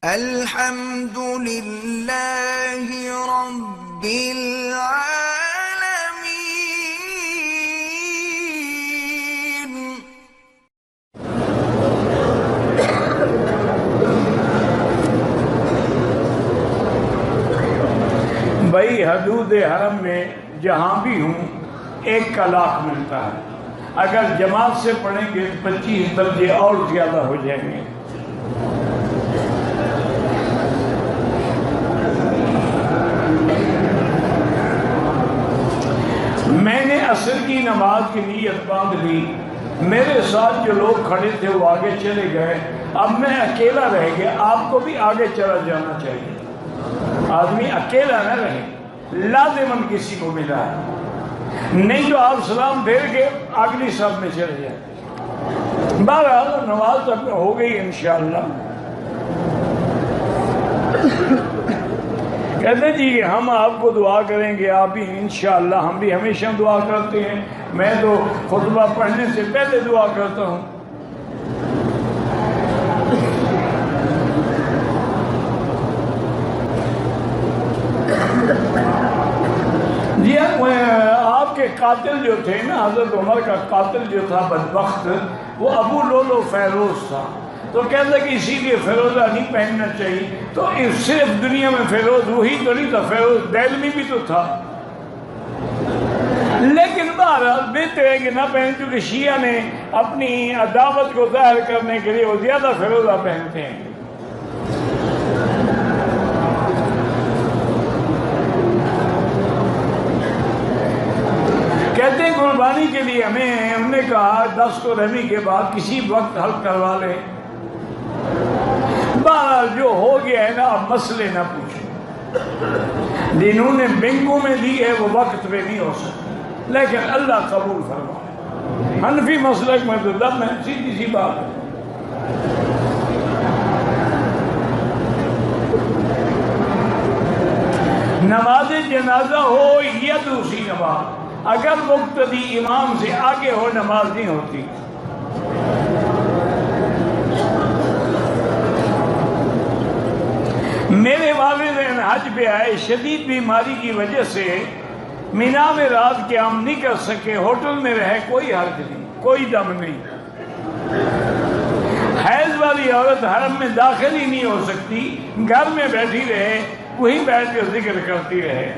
الحمد لله رب العالمين. بھائی حدود حرم میں جہاں بھی ہوں 1 کا لاکھ ملتا ہے. اگر جماعت سے پڑھیں گے 25 درجے اور زیادہ ہو جائیں گے. میں نے عصر کی نماز کی نیت باندھ لی. میرے ساتھ جو لوگ کھڑے تھے وہ آگے چلے گئے. اب میں اکیلا رہ گیا. آپ کو بھی آگے چلا جانا چاہیے. آدمی اکیلا نہ رہے، لازماً کسی کو ملا ہے. نہیں تو آپ سلام پھیر کے اگلی صف میں چلے جائیں. بہرحال نماز تک ہو گئی انشاءاللہ. کہتے جی ہم آپ کو دعا کریں گے، آپ بھی انشاءاللہ. ہم بھی ہمیشہ دعا کرتے ہیں. میں تو خطبہ پڑھنے سے پہلے دعا کرتا ہوں. جی آپ کے قاتل جو تھے نا، حضرت عمر کا قاتل جو تھا بدبخت، وہ ابو لولو فیروز تھا. تو کہتا کہ اسی لیے فیروزہ نہیں پہننا چاہیے. تو صرف دنیا میں فیروز وہی تو نہیں تھا، فیروز دہلوی بھی تو تھا. لیکن بہرحال بہتر ہے کہ نہ پہن، کیونکہ شیعہ نے اپنی عداوت کو ظاہر کرنے کے لیے وہ زیادہ فیروزہ پہنتے ہیں. کہتے ہیں قربانی کے لیے ہم نے کہا 10 کو رمی کے بعد کسی وقت حل کروا لیں. بہرحال جو ہو گیا ہے نا، اب مسئلے نہ پوچھیں. جنہوں نے بینکوں میں دی ہے وہ وقت پہ نہیں ہو سکتی، لیکن اللہ قبول فرمائے. حنفی مسلک میں تو دم ہے، سیدھی سی بات ہے. نماز جنازہ ہو یا دوسری نماز، اگر مقتدی امام سے آگے ہو نماز نہیں ہوتی. میرے والدین حج پہ آئے، شدید بیماری کی وجہ سے مینا میں رات قیام نہیں کر سکے. ہوٹل میں رہے، کوئی حرج نہیں، کوئی دم نہیں. حیض والی عورت حرم میں داخل ہی نہیں ہو سکتی، گھر میں بیٹھی رہے، وہیں بیٹھ کر ذکر کرتی رہے.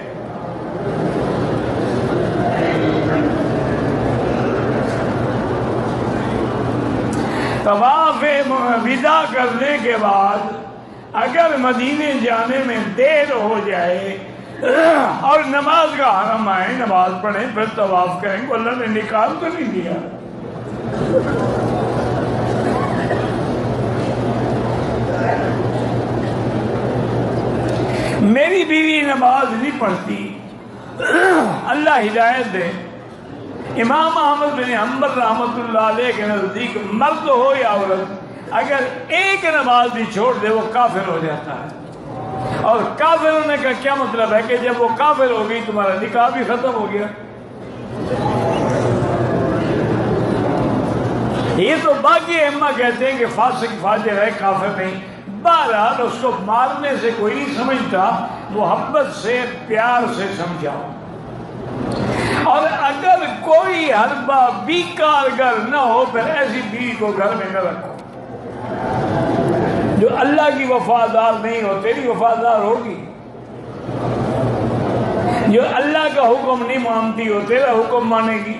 طواف وداع کرنے کے بعد اگر مدینے جانے میں دیر ہو جائے اور نماز کا حرم آئے، نماز پڑھیں پھر طواف کریں. اللہ نے نکال تو نہیں دیا. میری بیوی نماز نہیں پڑھتی، اللہ ہدایت دے. امام احمد بن حنبل رحمۃ اللہ علیہ کے نزدیک مرد ہو یا عورت اگر ایک نماز بھی چھوڑ دے وہ کافر ہو جاتا ہے. اور کافر ہونے کا کیا مطلب ہے کہ جب وہ کافر ہو گئی تمہارا نکاح بھی ختم ہو گیا. یہ تو باقی ائمہ کہتے ہیں کہ فاسق فاجر ہے، کافر نہیں. بہرحال اس کو مارنے سے کوئی نہیں سمجھتا، محبت سے پیار سے سمجھاؤ. اور اگر کوئی حربہ بھی کارگر نہ ہو پھر ایسی بیوی کو گھر میں نہ رکھو. جو اللہ کی وفادار نہیں ہو، تیری وفادار ہوگی. جو اللہ کا حکم نہیں مانتی ہو، تیرا حکم مانے گی.